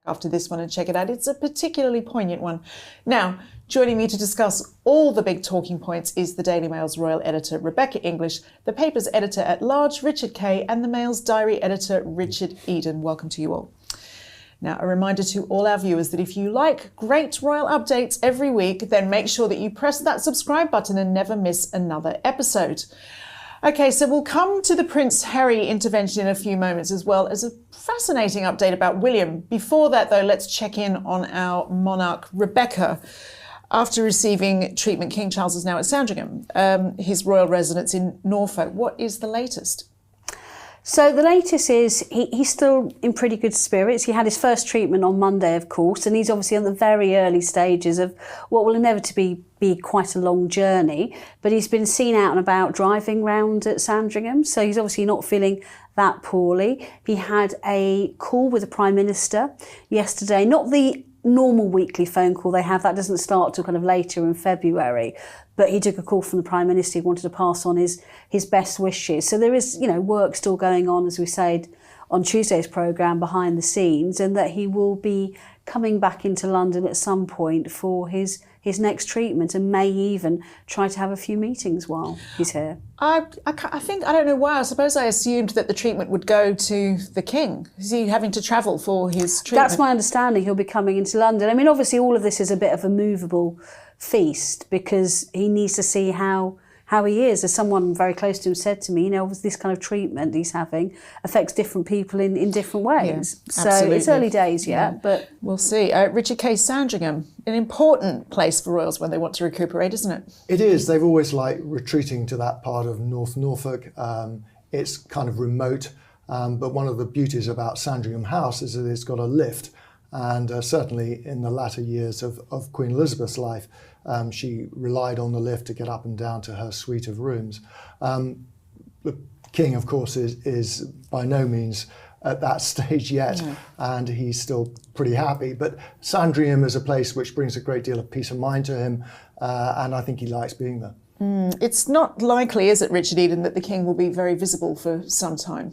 after this one and check it out. It's a particularly poignant one. Now, joining me to discuss all the big talking points is the Daily Mail's royal editor, Rebecca English, the paper's editor-at-large, Richard Kay, and the Mail's diary editor, Richard Eden. Welcome to you all. Now, a reminder to all our viewers that if you like great royal updates every week, then make sure that you press that subscribe button and never miss another episode. Okay, so we'll come to the Prince Harry intervention in a few moments, as well as a fascinating update about William. Before that, though, let's check in on our monarch, Rebecca. After receiving treatment, King Charles is now at Sandringham, his royal residence in Norfolk. What is the latest? So the latest is he's still in pretty good spirits. He had his first treatment on Monday, of course, and he's obviously on the very early stages of what will inevitably be quite a long journey. But he's been seen out and about driving round at Sandringham, so he's obviously not feeling that poorly. He had a call with the Prime Minister yesterday, not the normal weekly phone call they have. That doesn't start till kind of later in February. But he took a call from the Prime Minister. He wanted to pass on his best wishes. So there is, work still going on, as we said, on Tuesday's programme behind the scenes, and that he will be coming back into London at some point for his next treatment, and may even try to have a few meetings while he's here. I don't know why. I suppose I assumed that the treatment would go to the King. Is he having to travel for his treatment? That's my understanding. He'll be coming into London. I mean, obviously, all of this is a bit of a movable feast because he needs to see how he is. As someone very close to him said to me, this kind of treatment he's having affects different people in different ways. Yeah, so absolutely. It's early days yet, but we'll see. Richard Kay, Sandringham, an important place for royals when they want to recuperate, isn't it? It is. They've always liked retreating to that part of North Norfolk. It's kind of remote, but one of the beauties about Sandringham House is that it's got a lift. And certainly in the latter years of Queen Elizabeth's life, she relied on the lift to get up and down to her suite of rooms. The King, of course, is by no means at that stage yet, and he's still pretty happy. But Sandringham is a place which brings a great deal of peace of mind to him, and I think he likes being there. It's not likely, is it, Richard Eden, that the King will be very visible for some time?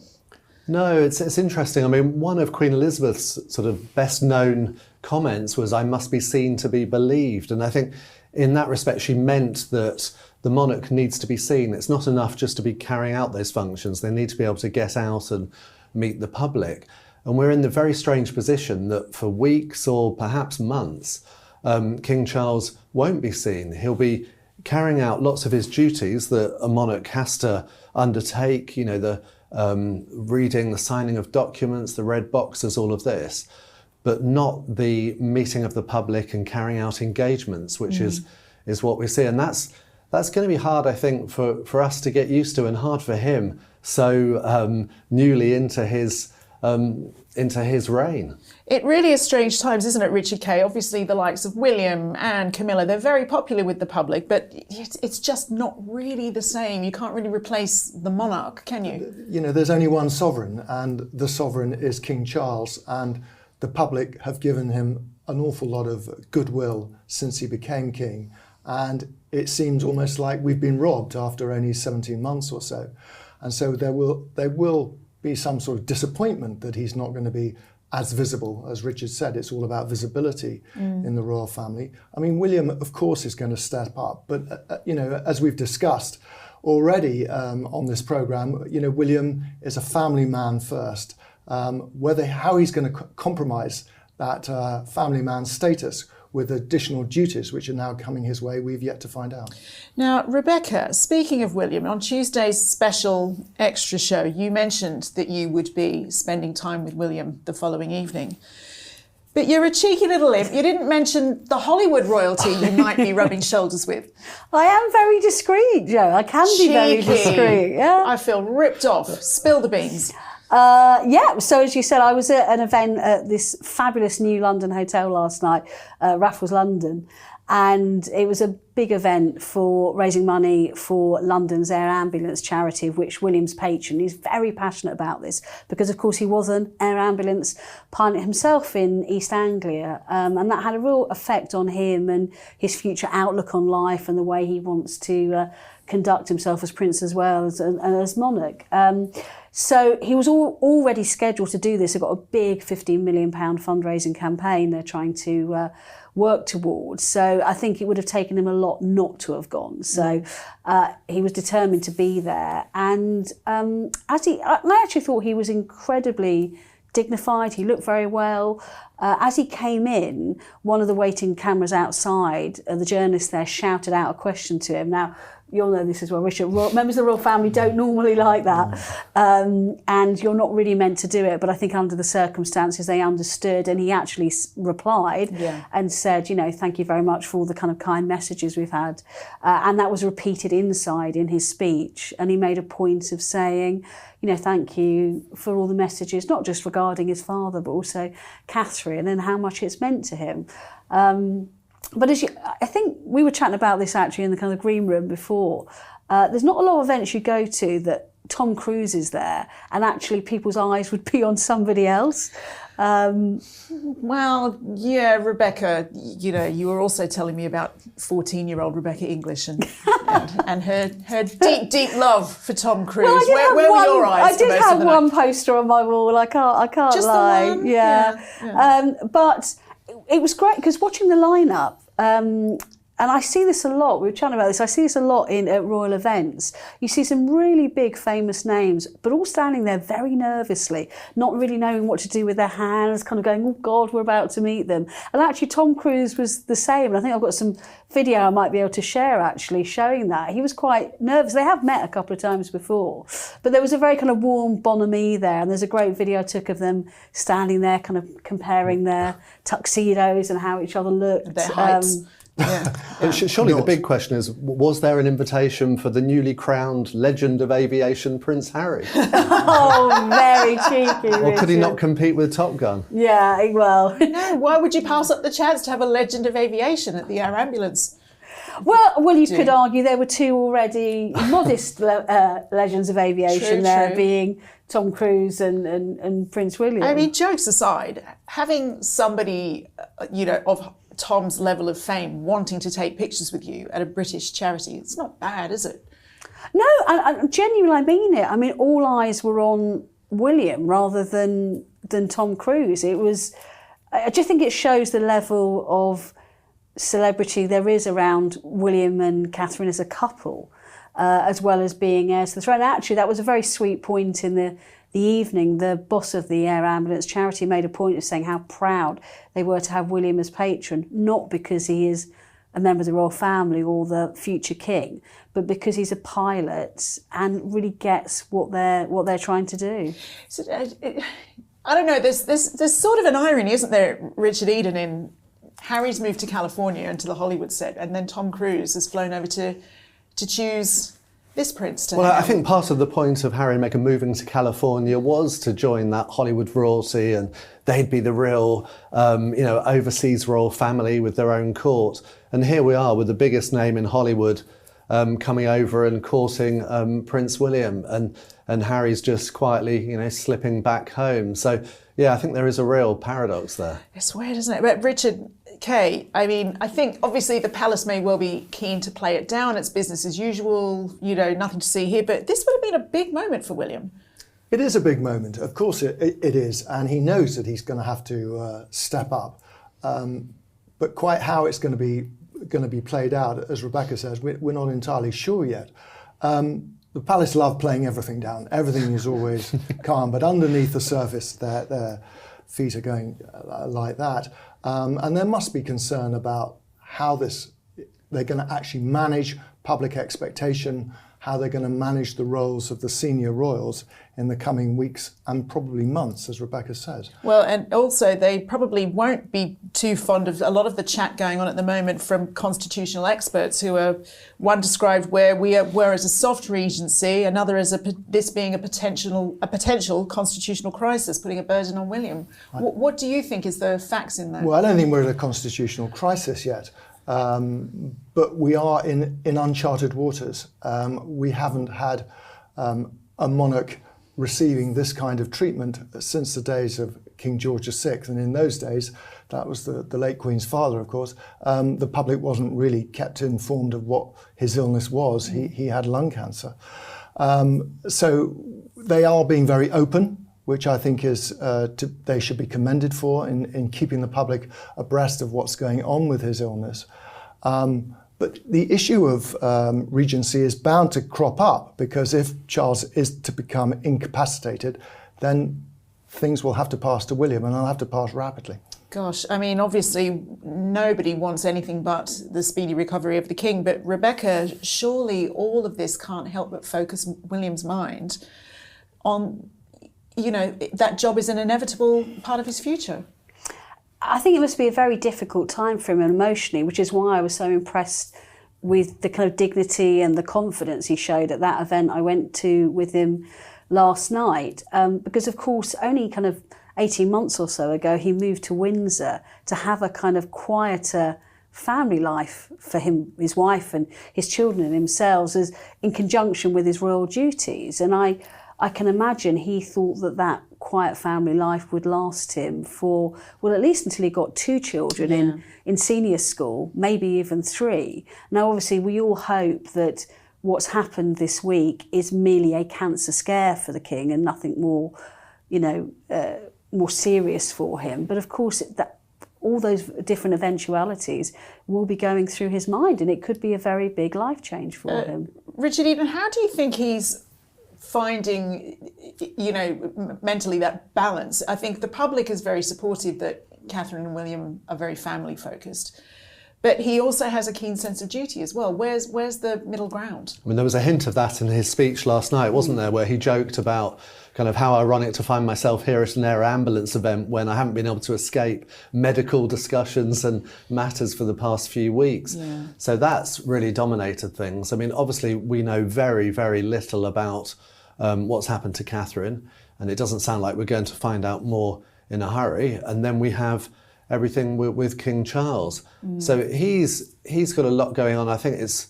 No, it's interesting. I mean, one of Queen Elizabeth's sort of best known comments was, "I must be seen to be believed." And I think in that respect, she meant that the monarch needs to be seen. It's not enough just to be carrying out those functions. They need to be able to get out and meet the public. And we're in the very strange position that for weeks or perhaps months, King Charles won't be seen. He'll be carrying out lots of his duties that a monarch has to undertake, the reading, the signing of documents, the red boxes, all of this, but not the meeting of the public and carrying out engagements, which is what we see. And that's going to be hard, I think, for us to get used to, and hard for him so newly into his reign. It really is strange times, isn't it, Richard Kay? Obviously, the likes of William and Camilla, they're very popular with the public, but it's just not really the same. You can't really replace the monarch, can you? There's only one sovereign, and the sovereign is King Charles, and the public have given him an awful lot of goodwill since he became king, and it seems almost like we've been robbed after only 17 months or so. And so there will be some sort of disappointment that he's not going to be as visible. As Richard said, it's all about visibility in the royal family. I mean, William, of course, is going to step up, but as we've discussed already on this programme, William is a family man first. How he's going to compromise that family man status with additional duties which are now coming his way, we've yet to find out. Now, Rebecca, speaking of William, on Tuesday's special extra show, you mentioned that you would be spending time with William the following evening. But you're a cheeky little imp. You didn't mention the Hollywood royalty you might be rubbing shoulders with. I am very discreet, Joe. I can be very discreet. Yeah. I feel ripped off. Spill the beans. So as you said, I was at an event at this fabulous new London hotel last night, Raffles London, and it was a big event for raising money for London's air ambulance charity, of which William's patron. He's very passionate about this because, of course, he was an air ambulance pilot himself in East Anglia, and that had a real effect on him and his future outlook on life and the way he wants to conduct himself as prince as well as monarch. So he was already scheduled to do this. They've got a big £15 million fundraising campaign they're trying to work towards. So I think it would have taken him a lot not to have gone. So he was determined to be there. And I actually thought he was incredibly dignified. He looked very well. As he came in, one of the waiting cameras outside, the journalist there shouted out a question to him. Now, you'll know this as well, Richard. Members of the royal family don't normally like that. And you're not really meant to do it. But I think under the circumstances, they understood. And he actually replied and said, thank you very much for all the kind of kind messages we've had. And that was repeated inside in his speech. And he made a point of saying, thank you for all the messages, not just regarding his father, but also Catherine and how much it's meant to him. But I think we were chatting about this actually in the kind of green room before. There's not a lot of events you go to that Tom Cruise is there and actually people's eyes would be on somebody else. Well, yeah, Rebecca, you were also telling me about 14-year-old Rebecca English and her deep, deep love for Tom Cruise. Well, where were your eyes? I did have one poster on my wall. I can't just lie. The one? Yeah. But it was great because watching the lineup. And I see this a lot. We were chatting about this. I see this a lot at royal events. You see some really big famous names, but all standing there very nervously, not really knowing what to do with their hands, kind of going, oh God, we're about to meet them. And actually Tom Cruise was the same. And I think I've got some video I might be able to share actually showing that. He was quite nervous. They have met a couple of times before, but there was a very kind of warm bonhomie there. And there's a great video I took of them standing there kind of comparing their tuxedos and how each other looked. Their heights. But surely the big question is, was there an invitation for the newly crowned legend of aviation, Prince Harry? Oh, very cheeky, Or could he Richard. not compete with Top Gun? Yeah, well. No, why would you pass up the chance to have a legend of aviation at the air ambulance? Well, you could argue there were two already modest legends of aviation True. being Tom Cruise and Prince William. I mean, jokes aside, having somebody, of Tom's level of fame wanting to take pictures with you at a British charity, it's not bad, is it? No, I genuinely I mean it. I mean, all eyes were on William rather than Tom Cruise. I just think it shows the level of celebrity there is around William and Catherine as a couple, as well as being heirs to the throne. Actually, that was a very sweet point in the evening. The boss of the air ambulance charity made a point of saying how proud they were to have William as patron, not because he is a member of the royal family or the future king, but because he's a pilot and really gets what they're trying to do. So, I don't know. There's sort of an irony, isn't there, Richard Eden, in Harry's moved to California and to the Hollywood set, and then Tom Cruise has flown over to choose this prince to Well, hang I out think part of the point of Harry and Meghan moving to California was to join that Hollywood royalty, and they'd be the real, overseas royal family with their own court. And here we are with the biggest name in Hollywood coming over and courting Prince William, and Harry's just quietly, slipping back home. So, yeah, I think there is a real paradox there. It's weird, isn't it? But Richard Kay, I mean, I think obviously the palace may well be keen to play it down. It's business as usual, nothing to see here. But this would have been a big moment for William. It is a big moment. Of course it is. And he knows that he's going to have to step up. But quite how it's going to be played out, as Rebecca says, we're not entirely sure yet. The palace love playing everything down. Everything is always calm, but underneath the surface, their feet are going like that. And there must be concern about how they're going to actually manage public expectation, how they're going to manage the roles of the senior royals in the coming weeks and probably months, as Rebecca says. Well, and also they probably won't be too fond of a lot of the chat going on at the moment from constitutional experts who are, one described where we're as a soft regency, another as this being a potential constitutional crisis, putting a burden on William. What do you think is the facts in that? Well, I don't think we're at a constitutional crisis yet. But we are in uncharted waters. We haven't had a monarch receiving this kind of treatment since the days of King George VI, and in those days, that was the late Queen's father, of course, the public wasn't really kept informed of what his illness was. He had lung cancer. So they are being very open, which I think they should be commended for in keeping the public abreast of what's going on with his illness. But the issue of regency is bound to crop up, because if Charles is to become incapacitated, then things will have to pass to William, and they'll have to pass rapidly. Gosh, I mean, obviously nobody wants anything but the speedy recovery of the king, but Rebecca, surely all of this can't help but focus William's mind on, that job is an inevitable part of his future. I think it must be a very difficult time for him emotionally, which is why I was so impressed with the kind of dignity and the confidence he showed at that event I went to with him last night. Because, of course, only kind of 18 months or so ago, he moved to Windsor to have a kind of quieter family life for him, his wife and his children and himself, as in conjunction with his royal duties. And I can imagine he thought that quiet family life would last him for, well, at least until he got 2 children in senior school, maybe even 3. Now, obviously, we all hope that what's happened this week is merely a cancer scare for the king and nothing more, more serious for him. But of course, all those different eventualities will be going through his mind, and it could be a very big life change for him. Richard Eden, how do you think he's finding, mentally that balance? I think the public is very supportive that Catherine and William are very family focused, but he also has a keen sense of duty as well. Where's the middle ground? I mean, there was a hint of that in his speech last night, wasn't there, where he joked about kind of how ironic to find myself here at an air ambulance event when I haven't been able to escape medical discussions and matters for the past few weeks. Yeah. So that's really dominated things. I mean, obviously we know very, very little about what's happened to Catherine, and it doesn't sound like we're going to find out more in a hurry. And then we have everything with King Charles. So he's got a lot going on. I think it's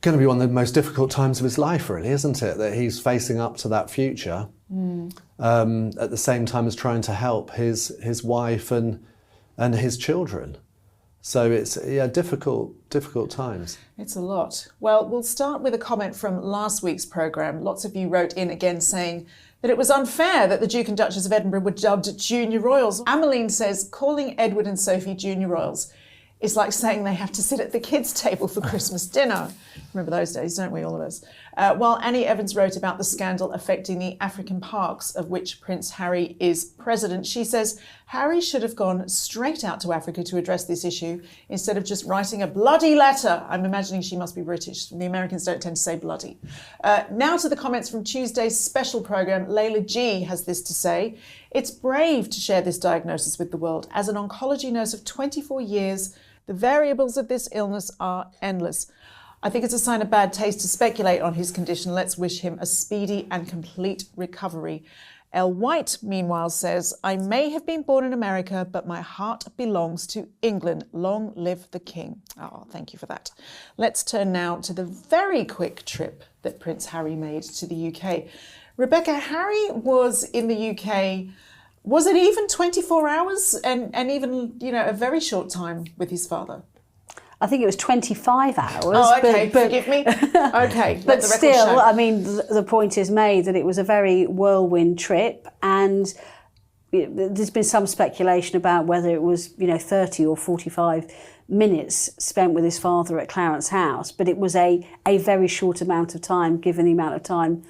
going to be one of the most difficult times of his life, really, isn't it? That he's facing up to that future at the same time as trying to help his wife and his children. So it's difficult times. It's a lot. Well, we'll start with a comment from last week's programme. Lots of you wrote in again saying that it was unfair that the Duke and Duchess of Edinburgh were dubbed junior royals. Ameline says, calling Edward and Sophie junior royals is like saying they have to sit at the kids' table for Christmas dinner. Remember those days, don't we, all of us? While Annie Evans wrote about the scandal affecting the African parks of which Prince Harry is president, she says Harry should have gone straight out to Africa to address this issue instead of just writing a bloody letter. I'm imagining she must be British. The Americans don't tend to say bloody. Now to the comments from Tuesday's special programme. Layla G has this to say: it's brave to share this diagnosis with the world. As an oncology nurse of 24 years, the variables of this illness are endless. I think it's a sign of bad taste to speculate on his condition. Let's wish him a speedy and complete recovery. Elle White, meanwhile, says, I may have been born in America, but my heart belongs to England. Long live the King. Oh, thank you for that. Let's turn now to the very quick trip that Prince Harry made to the UK. Rebecca, Harry was in the UK, was it even 24 hours and even, a very short time with his father? I think it was 25 hours. Oh, okay, forgive me. Okay. But still, I mean, the point is made that it was a very whirlwind trip, and there's been some speculation about whether it was, 30 or 45 minutes spent with his father at Clarence House, but it was a very short amount of time, given the amount of time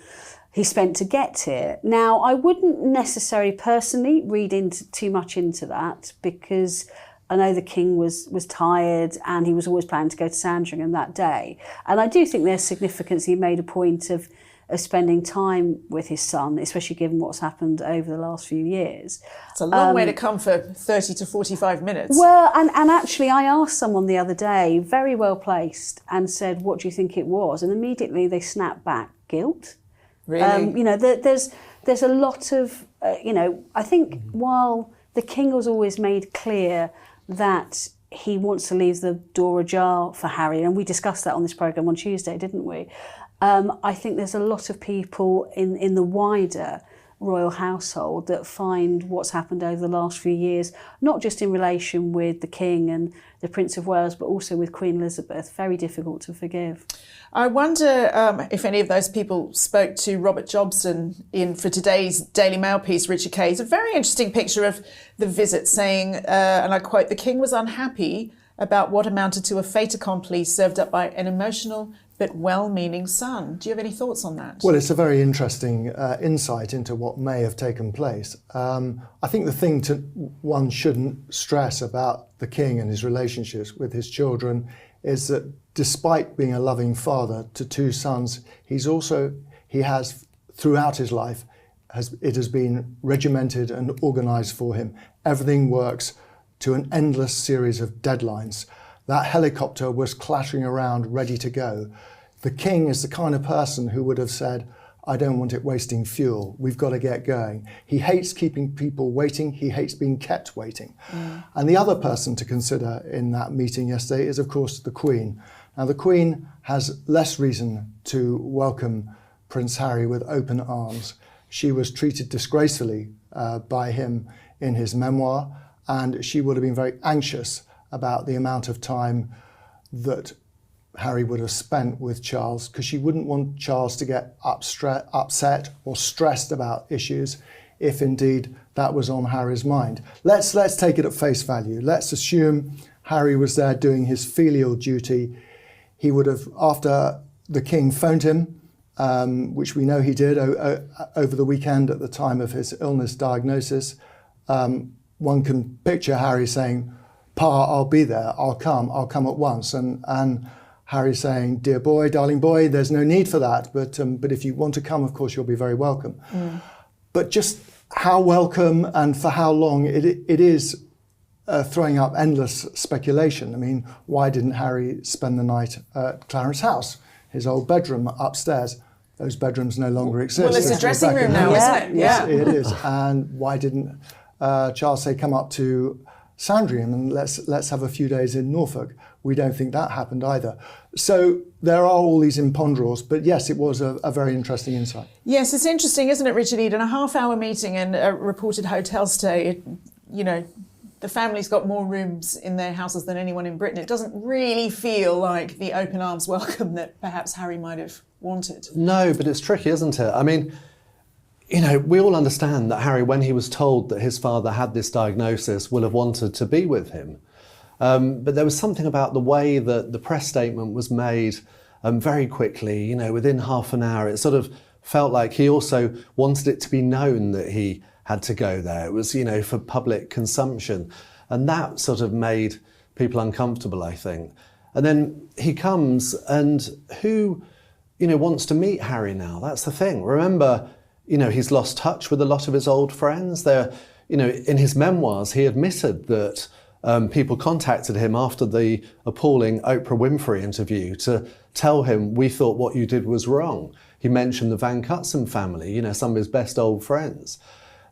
he spent to get here. Now, I wouldn't necessarily personally read too much into that, because I know the King was tired and he was always planning to go to Sandringham that day. And I do think there's significance. He made a point of spending time with his son, especially given what's happened over the last few years. It's a long way to come for 30 to 45 minutes. Well, and actually I asked someone the other day, very well placed, and said, what do you think it was? And immediately they snapped back, guilt. Really? There's a lot of, I think while the King has always made clear that he wants to leave the door ajar for Harry, and we discussed that on this programme on Tuesday, didn't we? I think there's a lot of people in the wider royal household that find what's happened over the last few years, not just in relation with the King and the Prince of Wales, but also with Queen Elizabeth, very difficult to forgive. I wonder if any of those people spoke to Robert Jobson for today's Daily Mail piece, Richard Kay. It's a very interesting picture of the visit saying, and I quote, "The King was unhappy about what amounted to a fait accompli served up by an emotional but well-meaning son." Do you have any thoughts on that? Well, it's a very interesting insight into what may have taken place. I think the thing one shouldn't stress about the King and his relationships with his children is that despite being a loving father to two sons, he has throughout his life, it has been regimented and organised for him. Everything works to an endless series of deadlines. That helicopter was clattering around, ready to go. The King is the kind of person who would have said, "I don't want it wasting fuel. We've got to get going." He hates keeping people waiting. He hates being kept waiting. And the other person to consider in that meeting yesterday is, of course, the Queen. Now, the Queen has less reason to welcome Prince Harry with open arms. She was treated disgracefully by him in his memoir, and she would have been very anxious about the amount of time that Harry would have spent with Charles, because she wouldn't want Charles to get upset or stressed about issues if indeed that was on Harry's mind. Let's take it at face value. Let's assume Harry was there doing his filial duty. He would have, after the King phoned him, which we know he did over the weekend at the time of his illness diagnosis, one can picture Harry saying, "Pa, I'll be there, I'll come at once." And Harry saying, "Dear boy, darling boy, there's no need for that, but if you want to come, of course, you'll be very welcome." But just how welcome and for how long, it is throwing up endless speculation. I mean, why didn't Harry spend the night at Clarence House, his old bedroom upstairs? Those bedrooms no longer exist. Well, it's a dressing room now, isn't it? Yeah, it is. And why didn't Charles say, "Come up to Sandringham and let's have a few days in Norfolk"? We don't think that happened either. So there are all these imponderals, but yes, it was a very interesting insight. Yes, it's interesting, isn't it, Richard Eden? A half-hour meeting and a reported hotel stay. The family's got more rooms in their houses than anyone in Britain. It doesn't really feel like the open arms welcome that perhaps Harry might have wanted. No, but it's tricky, isn't it? I mean, we all understand that Harry, when he was told that his father had this diagnosis, will have wanted to be with him. But there was something about the way that the press statement was made very quickly, within half an hour. It sort of felt like he also wanted it to be known that he had to go there. It was, for public consumption. And that sort of made people uncomfortable, I think. And then he comes, and who, wants to meet Harry now? That's the thing. Remember, he's lost touch with a lot of his old friends. In his memoirs, he admitted that people contacted him after the appalling Oprah Winfrey interview to tell him, "We thought what you did was wrong." He mentioned the Van Cutsem family, some of his best old friends.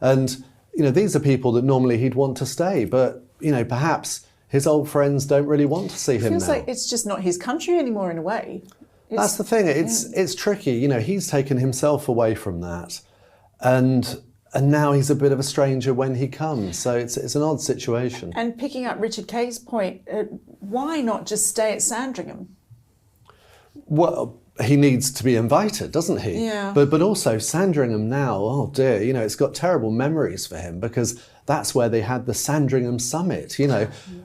And, these are people that normally he'd want to stay, but, perhaps his old friends don't really want to see him now. It feels like it's just not his country anymore in a way. That's the thing. It's tricky. He's taken himself away from that. And now he's a bit of a stranger when he comes. So it's an odd situation. And picking up Richard Kay's point, why not just stay at Sandringham? Well, he needs to be invited, doesn't he? Yeah. But also Sandringham now, oh dear, it's got terrible memories for him, because that's where they had the Sandringham Summit,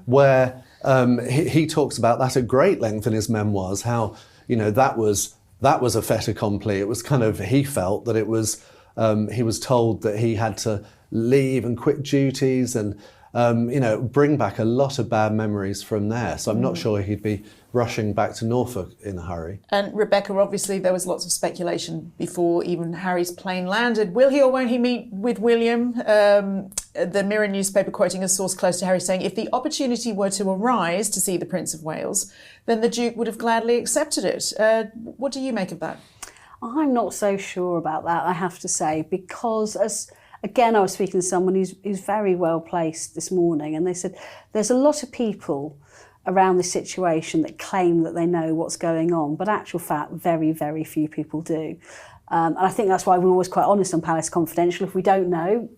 where he talks about that at great length in his memoirs, how, that was a fait accompli. It was kind of, he felt that it was, he was told that he had to leave and quit duties and, bring back a lot of bad memories from there. So I'm not sure he'd be rushing back to Norfolk in a hurry. And Rebecca, obviously there was lots of speculation before even Harry's plane landed. Will he or won't he meet with William? The Mirror newspaper, quoting a source close to Harry, saying, "If the opportunity were to arise to see the Prince of Wales, then the Duke would have gladly accepted it." What do you make of that? I'm not so sure about that, I have to say, because Again, I was speaking to someone who's very well placed this morning, and they said there's a lot of people around this situation that claim that they know what's going on, but actual fact, very, very few people do. And I think that's why we're always quite honest on Palace Confidential. If we don't know,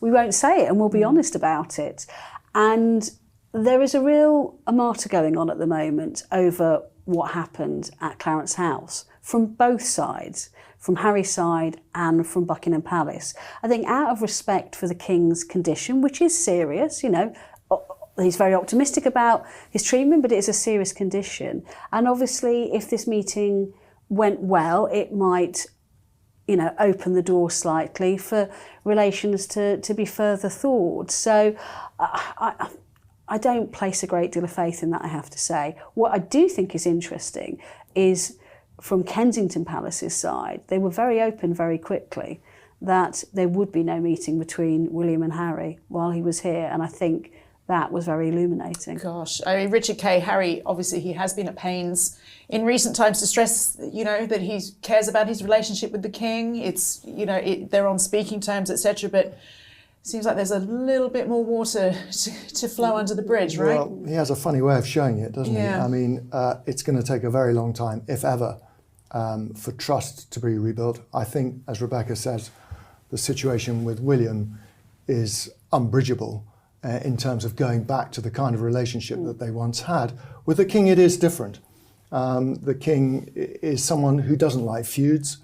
we won't say it, and we'll be honest about it. And there is a martyr going on at the moment over what happened at Clarence House from both sides, from Harry's side and from Buckingham Palace. I think out of respect for the King's condition, which is serious, he's very optimistic about his treatment, but it is a serious condition. And obviously, if this meeting went well, it might, open the door slightly for relations to be further thawed. So I don't place a great deal of faith in that, I have to say. What I do think is interesting is from Kensington Palace's side, they were very open very quickly that there would be no meeting between William and Harry while he was here. And I think that was very illuminating. Gosh, I mean, Richard Kay, Harry, obviously he has been at pains in recent times to stress, that he cares about his relationship with the King. It's, they're on speaking terms, etc. But it seems like there's a little bit more water to flow under the bridge, right? Well, he has a funny way of showing it, doesn't he? I mean, it's going to take a very long time, if ever, for trust to be rebuilt. I think, as Rebecca says, the situation with William is unbridgeable. In terms of going back to the kind of relationship that they once had. With the King, it is different. The King is someone who doesn't like feuds.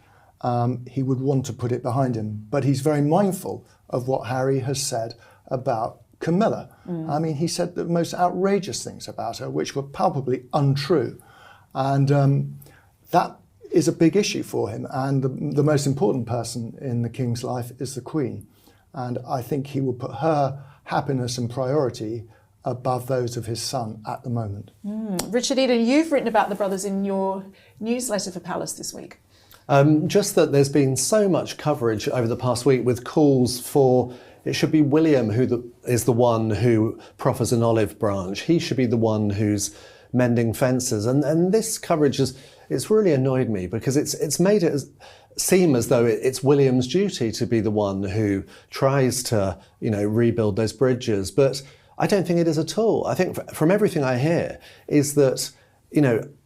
He would want to put it behind him, but he's very mindful of what Harry has said about Camilla. I mean, he said the most outrageous things about her, which were palpably untrue. And that is a big issue for him. And the most important person in the King's life is the Queen. And I think he will put her happiness and priority above those of his son at the moment. Richard Eden, you've written about the brothers in your newsletter for Palace this week. Just that there's been so much coverage over the past week with calls for it should be William who is the one who proffers an olive branch. He should be the one who's mending fences. And this coverage it's really annoyed me because it's made it seem as though it's William's duty to be the one who tries to, rebuild those bridges. But I don't think it is at all. I think from everything I hear is that,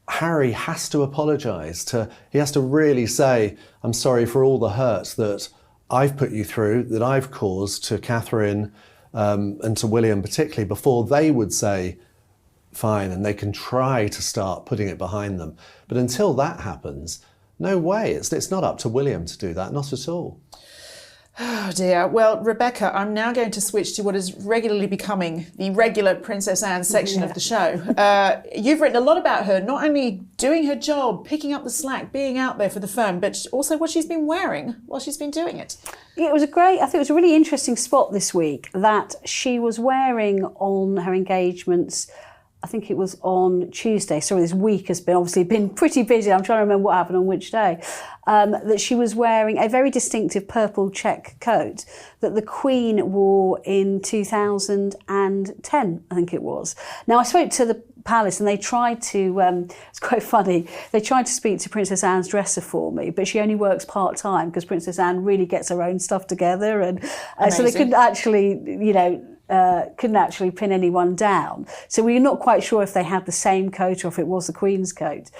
Harry has to apologise. He has to really say, I'm sorry for all the hurt that I've put you through, that I've caused to Catherine and to William particularly, before they would say, fine, and they can try to start putting it behind them. But until that happens, no way. It's not up to William to do that, not at all. Oh dear. Well, Rebecca, I'm now going to switch to what is regularly becoming the regular Princess Anne section of the show. You've written a lot about her, not only doing her job, picking up the slack, being out there for the firm, but also what she's been wearing while she's been doing it. I think it was a really interesting spot this week that she was wearing on her engagements. I think it was on Tuesday. Sorry, this week has obviously been pretty busy. I'm trying to remember what happened on which day. That she was wearing a very distinctive purple check coat that the Queen wore in 2010, I think it was. Now, I spoke to the Palace and they tried to, it's quite funny, they tried to speak to Princess Anne's dresser for me, but she only works part-time because Princess Anne really gets her own stuff together. And so they couldn't actually, couldn't actually pin anyone down. So we were not quite sure if they had the same coat or if it was the Queen's coat.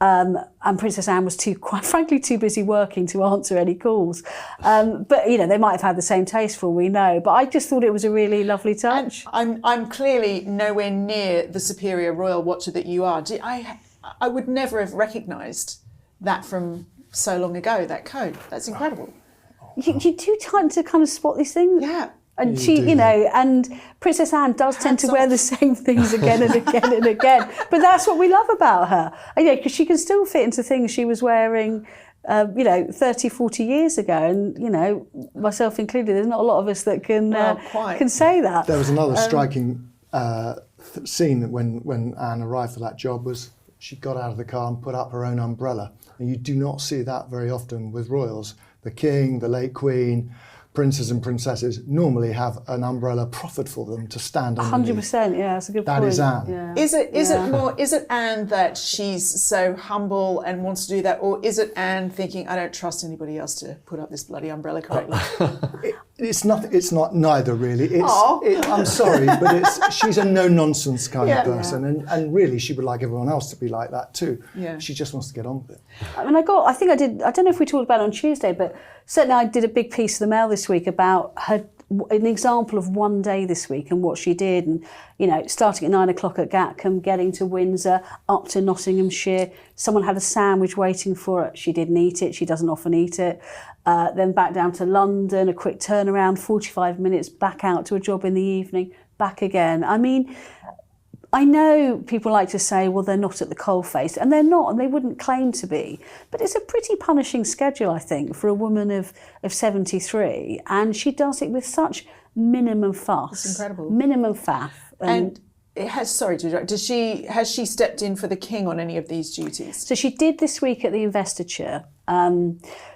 And Princess Anne was quite frankly too busy working to answer any calls. But they might have had the same taste for all we know. But I just thought it was a really lovely touch. And I'm clearly nowhere near the superior royal watcher that you are. I would never have recognised that from so long ago, that coat. That's incredible. You do tend to kind of spot these things. Yeah. And and Princess Anne does tend to wear the same things again and again and again. But that's what we love about her. Because she can still fit into things she was wearing, 30, 40 years ago. And, myself included, there's not a lot of us that can say that. There was another striking scene when Anne arrived for that job was she got out of the car and put up her own umbrella. And you do not see that very often with royals. The King, the late Queen, princes and princesses normally have an umbrella proffered for them to stand underneath. 100%, yeah, that's a good point. That is Anne. Yeah. Is it Anne that she's so humble and wants to do that, or is it Anne thinking, I don't trust anybody else to put up this bloody umbrella correctly? It's nothing. It's not neither really. Aw. I'm sorry, but she's a no nonsense kind Yeah. of person, and really she would like everyone else to be like that too. Yeah. She just wants to get on with it. I mean, I don't know if we talked about it on Tuesday, but certainly I did a big piece of the Mail this week about an example of one day this week and what she did, and starting at 9 o'clock at Gatcombe, getting to Windsor, up to Nottinghamshire. Someone had a sandwich waiting for her. She didn't eat it. She doesn't often eat it. Then back down to London, a quick turnaround, 45 minutes, back out to a job in the evening, back again. I mean, I know people like to say, well, they're not at the coalface, and they're not, and they wouldn't claim to be. But it's a pretty punishing schedule, I think, for a woman of 73, and she does it with such minimum fuss. It's incredible. Minimum faff. And it has, sorry to interrupt, has she stepped in for the king on any of these duties? So she did this week at the investiture.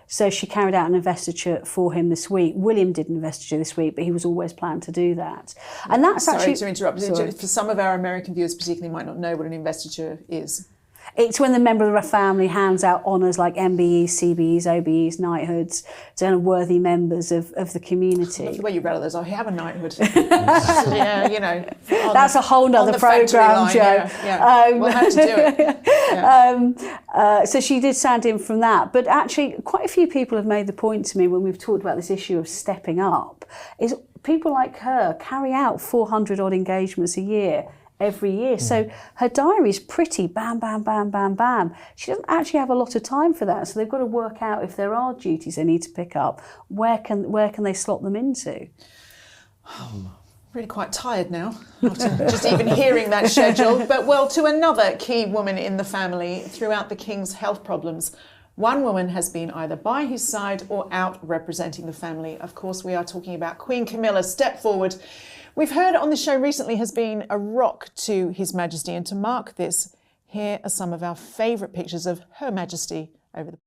So she carried out an investiture for him this week. William did an investiture this week, but he was always planned to do that. And that's Sorry actually... to interrupt. Sorry. For some of our American viewers particularly might not know what an investiture is. It's when the member of the family hands out honours like MBEs, CBEs, OBEs, knighthoods to worthy members of the community. The way you rattle those, I have a knighthood. Yeah, That's a whole nother programme, Joe. Yeah. We'll have to do it. Yeah. So she did stand in from that. But actually, quite a few people have made the point to me when we've talked about this issue of stepping up, is people like her carry out 400 odd engagements a year, every year. So her diary is pretty bam, bam, bam, bam, bam. She doesn't actually have a lot of time for that. So they've got to work out if there are duties they need to pick up, where can they slot them into? Really quite tired now, after just even hearing that schedule. But well, to another key woman in the family throughout the King's health problems. One woman has been either by his side or out representing the family. Of course, we are talking about Queen Camilla. Step forward. We've heard on the show recently has been a rock to His Majesty, and to mark this, here are some of our favourite pictures of Her Majesty over the